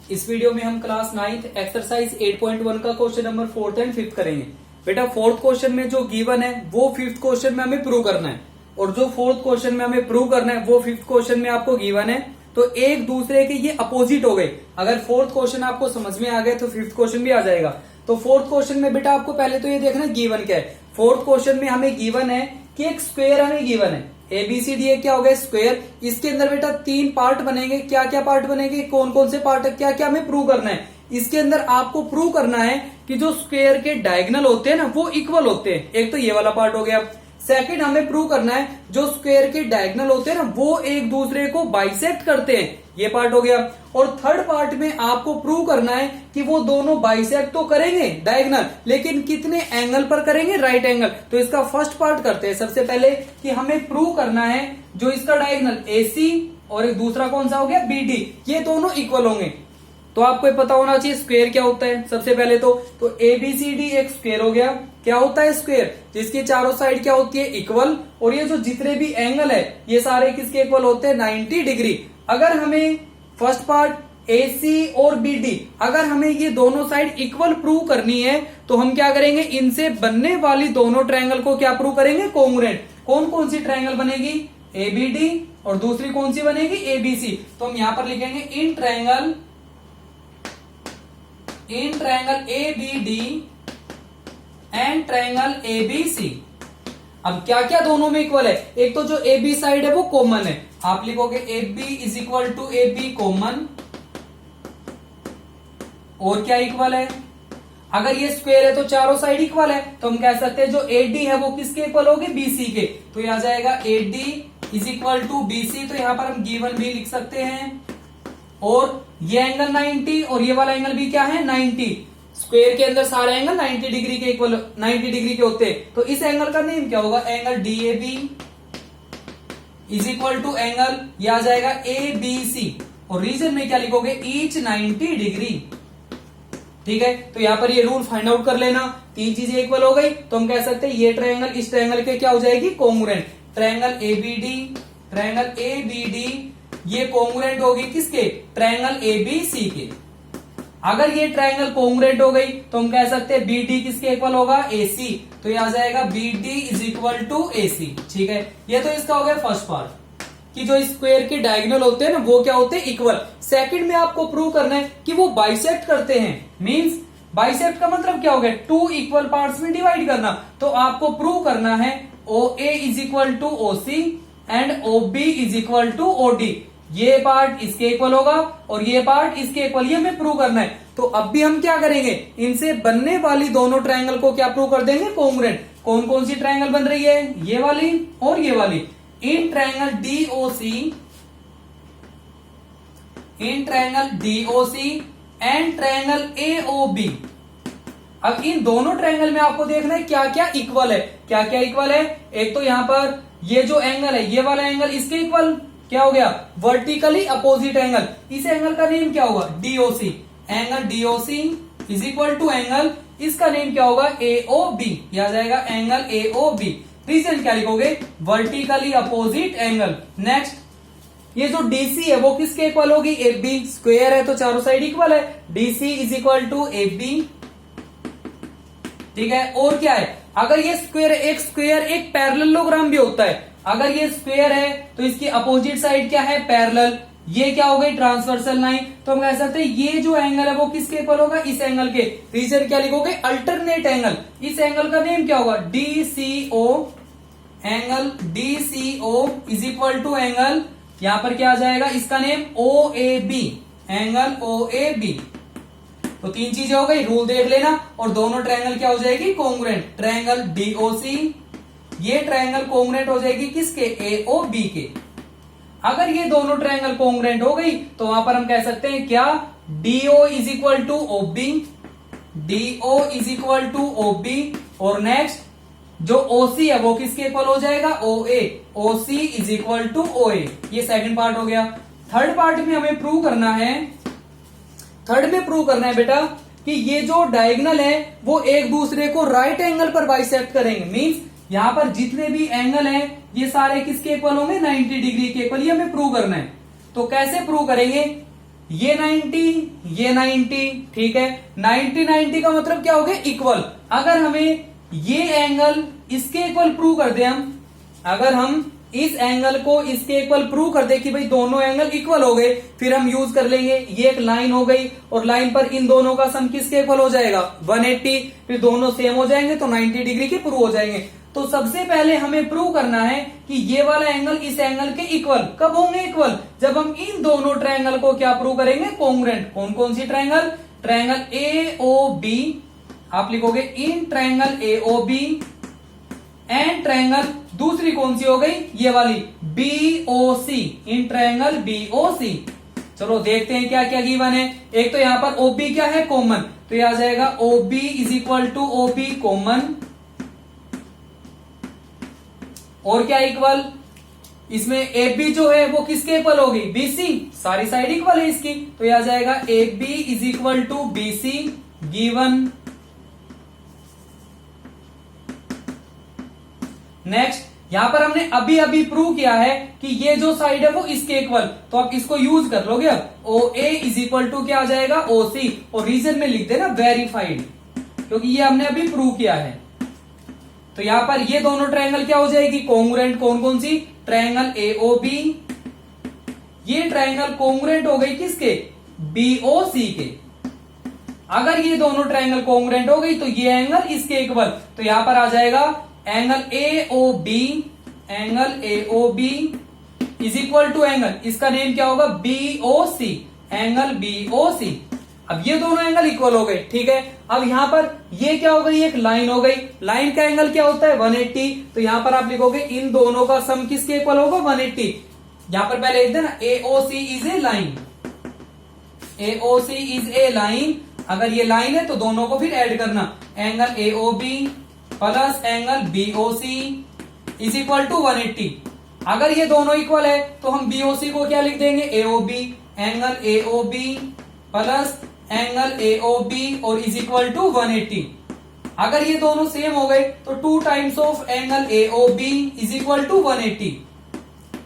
इस वीडियो में हम क्लास 9th एक्सरसाइज 8.1 का question number 4th and 5th करेंगे। बेटा 4th क्वेश्चन में जो गिवन है वो 5th क्वेश्चन में हमें प्रूव करना है और जो 4th क्वेश्चन में हमें प्रूव करना है वो 5th क्वेश्चन में आपको गिवन है। तो एक दूसरे के ये अपोजिट हो गए। अगर 4th क्वेश्चन आपको समझ में आ गया तो 5th क्वेश्चन भी आ जाएगा। तो 4th क्वेश्चन में बेटा आपको पहले तो ये देखना है गिवन क्या है। 4th क्वेश्चन में हमें गिवन है कि एक स्क्वायर हमें गिवन है ABCD क्या हो गया स्क्वायर। इसके अंदर बेटा 3 पार्ट बनेंगे। क्या क्या पार्ट बनेंगे, कौन कौन से पार्ट है, क्या क्या हमें प्रूव करना है। इसके अंदर आपको प्रूव करना है कि जो स्क्वायर के डायगोनल होते हैं ना वो इक्वल होते हैं। एक तो ये वाला पार्ट हो गया। सेकंड हमें प्रूव करना है जो स्क्वायर के डायगोनल होते हैं ना वो एक दूसरे को बाइसेक्ट करते हैं। ये पार्ट हो गया। और थर्ड पार्ट में आपको प्रूव करना है कि वो दोनों बाइसेक्ट तो करेंगे डायगोनल, लेकिन कितने एंगल पर करेंगे, राइट एंगल। तो इसका फर्स्ट पार्ट करते हैं सबसे पहले कि हमें प्रूव करना है जो इसका डायगोनल AC और एक दूसरा कौन सा हो गया BD, ये दोनों इक्वल होंगे। तो आपको पता होना चाहिए स्क्वायर क्या होता है। सबसे पहले तो ABCD एक स्क्वायर हो गया। क्या होता है स्क्वायर, जिसकी चारों साइड क्या होती है इक्वल, और ये जो जितने भी एंगल है ये सारे किसके इक्वल होते हैं 90 डिग्री। अगर हमें फर्स्ट पार्ट AC और BD अगर हमें ये दोनों साइड इक्वल प्रूव करनी है तो हम क्या करेंगे, इनसे बनने वाली दोनों ट्रायंगल को क्या प्रूव करेंगे, कोंग्रुएंट। कौन कौन सी ट्रायंगल बनेगी, ABD और दूसरी कौन सी बनेगी ABC। तो हम यहां पर लिखेंगे in triangle ABD and triangle ABC। अब क्या क्या दोनों में इक्वल है, एक तो जो AB साइड है वो कॉमन है। आप लिखोगे AB is equal to AB common. और क्या इक्वल है, अगर ये स्क्वायर है तो चारों साइड इक्वल है। तो हम कह सकते हैं जो AD है वो किसके इक्वल होगी, BC के। तो यह आ जाएगा AD is equal to BC। तो यहां पर हम गिवन भी लिख सकते हैं। और ये एंगल 90 और ये वाला एंगल भी क्या है 90। स्क्वायर के अंदर सारे एंगल 90 डिग्री के इक्वल 90 डिग्री के होते हैं। तो इस एंगल का नेम क्या होगा, angle DAB is equal to angle ये आ जाएगा ABC। और रीजन में क्या लिखोगे, ईच 90 डिग्री। ठीक है, तो यहां पर ये रूल फाइंड आउट कर लेना। 3 चीजें इक्वल हो गई तो हम कह सकते हैं ये ट्रायंगल इस ट्रायंगल के क्या हो जाएगी, कोंग्रुएंट। ट्रायंगल ABD ये कोंग्रुएंट होगी किसके, ट्रायंगल ABC के। अगर ये ट्रायंगल कोंग्रुएंट हो गई तो हम कह सकते हैं BD किसके इक्वल होगा, AC। तो ये आ जाएगा BD is equal to AC। ठीक है, ये तो इसका हो गया फर्स्ट पार्ट कि जो स्क्वायर के डायगोनल होते हैं ना वो क्या होते हैं इक्वल। सेकंड में आपको प्रूव करना है कि वो बाइसेक्ट करते हैं। मींस बाइसेक्ट का मतलब क्या हो गया, 2 इक्वल पार्ट्स में डिवाइड करना। तो आपको प्रूव करना है OA is equal to OC and OB is equal to OD। ये पार्ट इसके इक्वल होगा और ये पार्ट इसके इक्वल, ये हमें प्रूव करना है। तो अब भी हम क्या करेंगे, इनसे बनने वाली दोनों ट्रायंगल को क्या प्रूव कर देंगे, कोंग्रुएंट। कौन कौन सी ट्रायंगल बन रही है, ये वाली और ये वाली। In triangle DOC and triangle AOB। अब इन दोनों ट्रायंगल में आपको देखना है क्या क्या इक्वल है। क्या क्या इक्वल है, एक तो यहां पर ये जो एंगल है ये वाला एंगल इसके इक्वल क्या हो गया, वर्टिकली अपोजिट एंगल। इस एंगल का नेम क्या होगा, DOC। Angle DOC is equal to angle, इसका नेम क्या होगा, AOB। यह आ जाएगा एंगल AOB। रीजन क्या लिखोगे, वर्टिकली अपोजिट एंगल। नेक्स्ट ये जो DC है वो किसके इक्वल होगी, AB। स्क्वायर है तो चारों साइड इक्वल है। DC is equal to AB। ठीक है, और क्या है, अगर ये स्क्वायर एक पैरेललोग्राम भी होता है। अगर ये स्क्वायर है तो इसकी अपोजिट साइड क्या है, पैरेलल। ये क्या हो गई, ट्रांसवर्सल लाइन। तो हम कह सकते हैं ये जो एंगल है वो किसके इक्वल होगा, इस एंगल के। रीजन क्या लिखोगे, अल्टरनेट एंगल। इस एंगल का नेम क्या होगा, DCO। Angle DCO is equal to angle, यहां पर क्या आ जाएगा, इसका नेम OAB। Angle OAB। तो 3 चीजें हो गई, रूल देख लेना। और दोनों ट्रायंगल क्या हो जाएगी, कोंग्रुएंट। ट्रायंगल DOC ये ट्रायंगल कोंग्रुएंट हो जाएगी किसके, AOB के। अगर ये दोनों ट्रायंगल कोंग्रुएंट हो गई तो वहां पर हम कह सकते हैं क्या, DO is equal to OB। DO is equal to OB। और नेक्स्ट जो OC है वो किसके इक्वल हो जाएगा, OA। OC is equal to OA। ये सेकंड पार्ट हो गया। थर्ड पार्ट में हमें प्रूव करना है, थर्ड में प्रूव करना है बेटा कि ये जो डायगोनल है वो एक दूसरे को राइट एंगल पर बाइसेक्ट करेंगे। मींस यहां पर जितने भी एंगल हैं ये सारे किसके इक्वल होंगे, 90 डिग्री के इक्वल। ये हमें प्रूव करना है। तो कैसे प्रूव करेंगे, ये 90, ये 90, ठीक है। 90 90 का मतलब क्या हो गया? इक्वल। अगर हमें ये एंगल इसके इक्वल प्रूव कर दे हम, अगर हम इस एंगल को इसके इक्वल प्रूव कर दे कि भाई दोनों एंगल इक्वल हो गए, फिर हम यूज कर लेंगे, ये एक लाइन हो गई और लाइन पर इन दोनों का सम किसके इक्वल हो जाएगा? 180। फिर दोनों सेम हो जाएंगे तो 90 डिग्री के प्रूव हो जाएंगे। तो सबसे पहले हमें प्रूव करना है कि ये वाला एंगल इस एंगल के इक्वल कब होंगे? इक्वल जब हम इन दोनों ट्रायंगल को क्या प्रूव करेंगे? कॉन्ग्रुएंट। कौन कौन सी ट्रायंगल? ट्रायंगल AOB, आप लिखोगे in triangle AOB and triangle, दूसरी कौन सी हो गई? ये वाली BOC, इन ट्रायंगल BOC। चलो देखते हैं क्या क्या गिवन है। एक तो यहां पर OB क्या है? कॉमन, तो यह आ जाएगा OB is equal to OB common, और क्या इक्वल? इसमें AB जो है वो किसके इक्वल होगी? BC, सारी साइड इक्वल है इसकी, तो यह आ जाएगा AB is equal to BC given. Next यहां पर हमने अभी अभी प्रूव किया है कि ये जो साइड है वो इसके इक्वल, तो आप इसको यूज कर लोगे। अब OA इज इक्वल टू क्या आ जाएगा? OC, और रीजन में लिख देना वेरीफाइड, क्योंकि ये हमने अभी प्रूव किया है। तो यहां पर ये दोनों ट्रायंगल क्या हो जाएगी? कॉन्ग्रुएंट। कौन कौन सी? ट्रायंगल AOB, ये ट्रायंगल कॉन्ग्रुएंट हो गई किसके? BOC के। अगर ये दोनों ट्रायंगल कॉन्ग्रुएंट हो गई तो ये एंगल इसके इक्वल, तो यहां पर आ जाएगा angle AOB, angle AOB is equal to angle, इसका नेम क्या होगा? BOC, angle BOC। अब ये दोनों एंगल इक्वल हो गए, ठीक है। अब यहां पर ये क्या हो गई? एक लाइन हो गई। लाइन का एंगल क्या होता है? 180, तो यहां पर आप लिखोगे इन दोनों का सम किसके इक्वल होगा? 180। यहां पर पहले लिख देना AOC is a line, AOC is a line. अगर ये लाइन है तो दोनों को फिर ऐड करना, angle AOB plus angle BOC is equal to 180। अगर ये दोनों इक्वल है तो हम BOC को क्या लिख देंगे? AOB, angle AOB plus angle AOB और इज इक्वल टू 180। अगर ये दोनों सेम हो गए तो 2 times of angle AOB is equal to 180।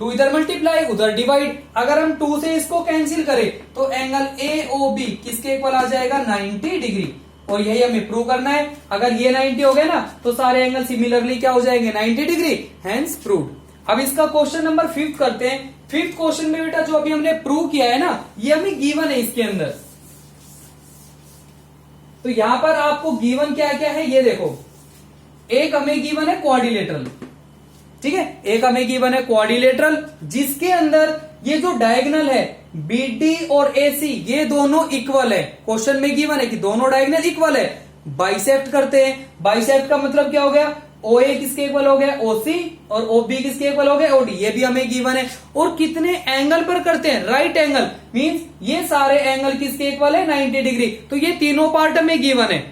2 इधर मल्टीप्लाई उधर डिवाइड, अगर हम 2 से इसको कैंसिल करें तो एंगल AOB किसके इक्वल आ जाएगा? 90 डिग्री। और यही हमें प्रूव करना है। अगर ये 90 हो गए ना तो सारे एंगल सिमिलरली क्या हो जाएंगे? 90 डिग्री, हेंस प्रूव्ड। अब इसका क्वेश्चन नंबर 5 करते हैं। 5th क्वेश्चन में बेटा जो अभी हमने प्रूव किया है ना, ये हमें गिवन है इसके अंदर। तो यहां पर आपको गिवन क्या क्या है ये देखो। एक हमें गिवन है क्वाड्रिलेटरल, ठीक है। एक हमें गिवन है क्वाड्रिलेटरल जिसके अंदर ये जो डायगोनल है BD और AC ये दोनों इक्वल है। क्वेश्चन में गिवन है कि दोनों डायगोनल इक्वल है। बाइसेक्ट करते हैं। बाइसेक्ट का मतलब क्या हो गया? OA किसके इक्वल हो गया? OC, और OB किसके इक्वल हो गया? OD। ये भी हमें गिवन है। और कितने एंगल पर करते हैं? राइट एंगल, मींस ये सारे एंगल किसके इक्वल है? 90 डिग्री। तो ये तीनों पार्ट में गिवन है।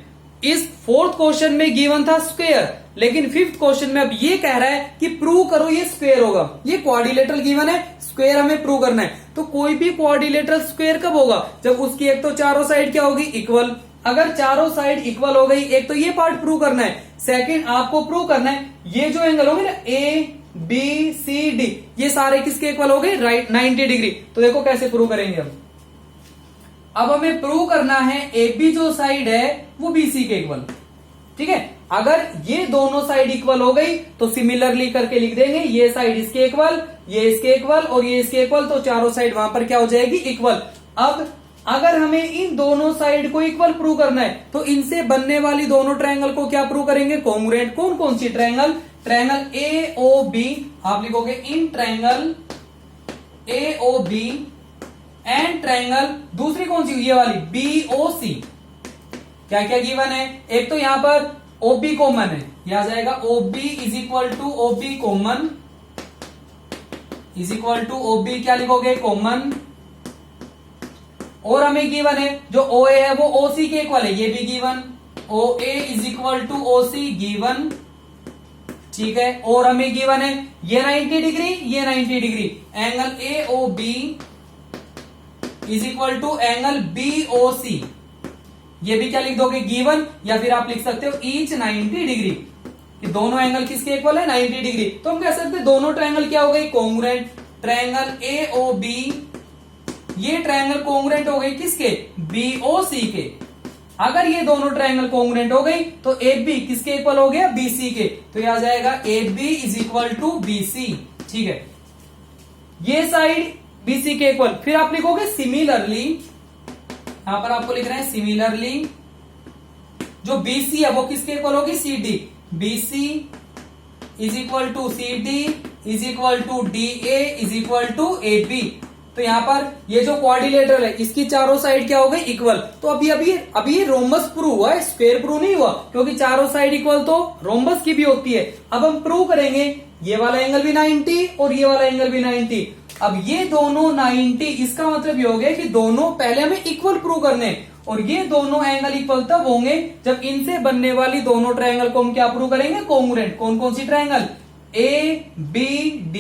इस 4th क्वेश्चन में गिवन था स्क्वायर, लेकिन 5th क्वेश्चन में अब ये कह रहा है कि प्रूव करो ये स्क्वायर होगा। ये क्वाड्रिलेटरल गिवन है, स्क्वायर हमें प्रूव करना है। तो कोई भी क्वाड्रिलेटरल स्क्वायर कब होगा? जब उसकी एक तो चारों साइड क्या होगी? इक्वल। अगर चारों साइड इक्वल हो गई, एक तो ये पार्ट प्रूव करना है, सेकंड आपको प्रूव करना है ये जो एंगल होंगे ना ABCD ये सारे किसके इक्वल हो गए? Right, 90 degree. तो देखो कैसे प्रूव करेंगे हम। अब हमें प्रूव करना है AB जो साइड है वो BC के इक्वल, ठीक है। अगर ये दोनों साइड इक्वल हो गई तो सिमिलरली करके लिख देंगे ये साइड इसके इक्वल, ये इसके इक्वल और ये इसके इक्वल, तो चारों साइड वहां पर क्या हो जाएगी? इक्वल। अब अगर हमें इन दोनों साइड को इक्वल प्रूव करना है तो इनसे बनने वाली दोनों ट्रायंगल को क्या प्रूव करेंगे? कॉन्ग्रुएंट। कौन कौन सी ट्रायंगल? ट्रायंगल AOB, आप लिखोगे in triangle AOB and triangle दूसरी कौन सी? ये वाली BOC। क्या क्या गिवन है? एक तो यहां पर OB कॉमन है, यह आ जाएगा OB is equal to OB common is equal to OB क्या लिखोगे? कॉमन। और हमें गिवन है जो OA है वो OC के इक्वल है, ये भी given. OA is equal to OC given, ठीक है। और हमें गिवन है ये 90 डिग्री, ये 90 degree, angle AOB is equal to angle BOC, ये भी क्या लिख दोगे? गिवन। या फिर आप लिख सकते हो ईच 90 डिग्री, कि दोनों एंगल किसके इक्वल है? 90 डिग्री। तो हम कह सकते हैं दोनों ट्रायंगल क्या हो गई? कॉन्ग्रुएंट। ट्रायंगल AOB ये ट्रायंगल कोंग्रुएंट हो गई किसके, BOC के। अगर ये दोनों ट्रायंगल कोंग्रुएंट हो गई तो AB किसके इक्वल हो गया, BC के। तो यह आ जाएगा AB is equal to BC। ठीक है, ये साइड BC के इक्वल। फिर आप लिखोगे सिमिलरली, यहां पर आपको लिख रहे हैं सिमिलरली जो BC है वो किसके इक्वल होगी, CD। BC is equal to CD is equal to DA is equal to AB। तो यहां पर ये जो क्वाड्रिलेटरल है इसकी चारों साइड क्या हो गई, इक्वल। तो अभी ये रोम्बस प्रूव हुआ है, स्क्वायर प्रूव नहीं हुआ, क्योंकि चारों साइड इक्वल तो रोम्बस की भी होती है। अब हम प्रूव करेंगे ये वाला एंगल भी 90 और ये वाला एंगल भी 90। अब ये दोनों 90, इसका मतलब ये हो गया कि दोनों पहले हमें इक्वल प्रूव करने, और ये दोनों एंगल इक्वल तब होंगे जब इनसे बनने वाली दोनों ट्रायंगल को हम क्या प्रूव करेंगे, कोंग्रुएंट। कौन कौन सी ट्रायंगल, ABD,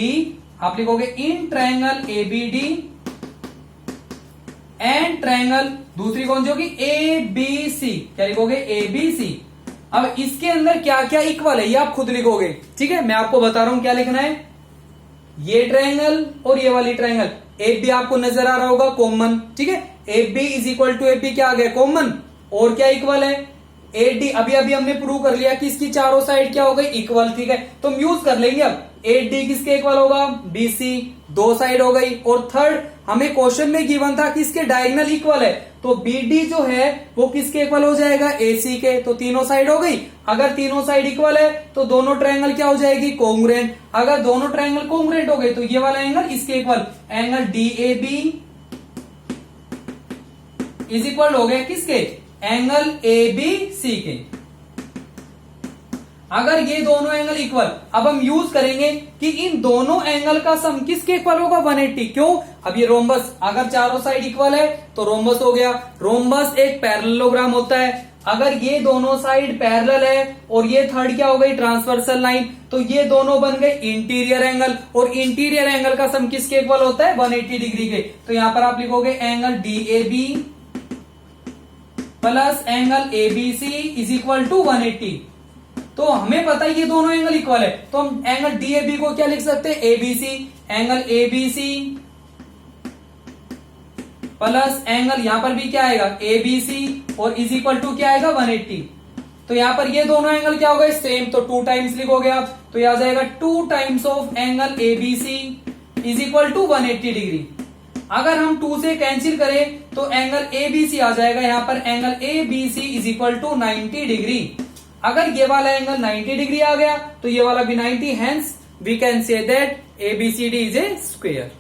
आप लिखोगे in triangle ABD and triangle दूसरी कौन सी होगी, ABC। क्या लिखोगे, ABC। अब इसके अंदर क्या क्या इक्वल है ये आप खुद लिखोगे। ठीक है, मैं आपको बता रहा हूं क्या लिखना है। ये ट्रायंगल और ये वाली ट्रायंगल, AB आपको नजर आ रहा होगा कॉमन। ठीक है, AB is equal to AB क्या आ गया, कॉमन। और क्या इक्वल है, AD। अभी हमने प्रूव कर लिया कि इसकी चारों साइड क्या हो गई, इक्वल। ठीक है, तो हम यूज कर लेंगे। अब AD किसके इक्वल होगा, BC, दो साइड हो गई। और थर्ड, हमें क्वेश्चन में गिवन था कि इसके डायगोनल इक्वल है, तो BD जो है वो किसके इक्वल हो जाएगा, AC के। तो तीनों साइड हो गई। अगर तीनों साइड इक्वल है तो दोनों ट्रायंगल क्या हो जाएगी, कोंग्रुएंट। अगर दोनों ट्रायंगल कोंग्रुएंट हो गए तो ये वाला एंगल इसके equal, angle DAB is equal हो गया किसके, एंगल ABC के। अगर ये दोनों एंगल इक्वल, अब हम यूज करेंगे कि इन दोनों एंगल का सम किसके इक्वल होगा, 180। क्यों, अब ये रोम्बस, अगर चारों साइड इक्वल है तो रोम्बस हो गया। रोम्बस एक पैरेललोग्राम होता है। अगर ये दोनों साइड पैरेलल है और ये थर्ड क्या हो गई, ट्रांसवर्सल लाइन, तो ये दोनों बन गए इंटीरियर एंगल। और इंटीरियर एंगल का सम किसके इक्वल होता है, 180 डिग्री के। तो यहां पर आप लिखोगे angle DAB plus angle ABC is equal to 180। तो हमें पता है ये दोनों एंगल इक्वल है, तो हम एंगल DAB को क्या लिख सकते हैं, ABC। Angle ABC plus angle यहां पर भी क्या आएगा, ABC, और इज इक्वल टू क्या आएगा, 180। तो यहां पर ये दोनों एंगल क्या हो गए, सेम। तो 2 टाइम्स लिखोगे आप, तो यह आ जाएगा 2 times of angle ABC is equal to 180 degree. अगर हम 2 से कैंसिल करें तो एंगल ABC आ जाएगा, यहां पर angle ABC is equal to 90 degree. अगर ये वाला एंगल 90 डिग्री आ गया तो ये वाला भी 90, hence we can say that ABCD is a square.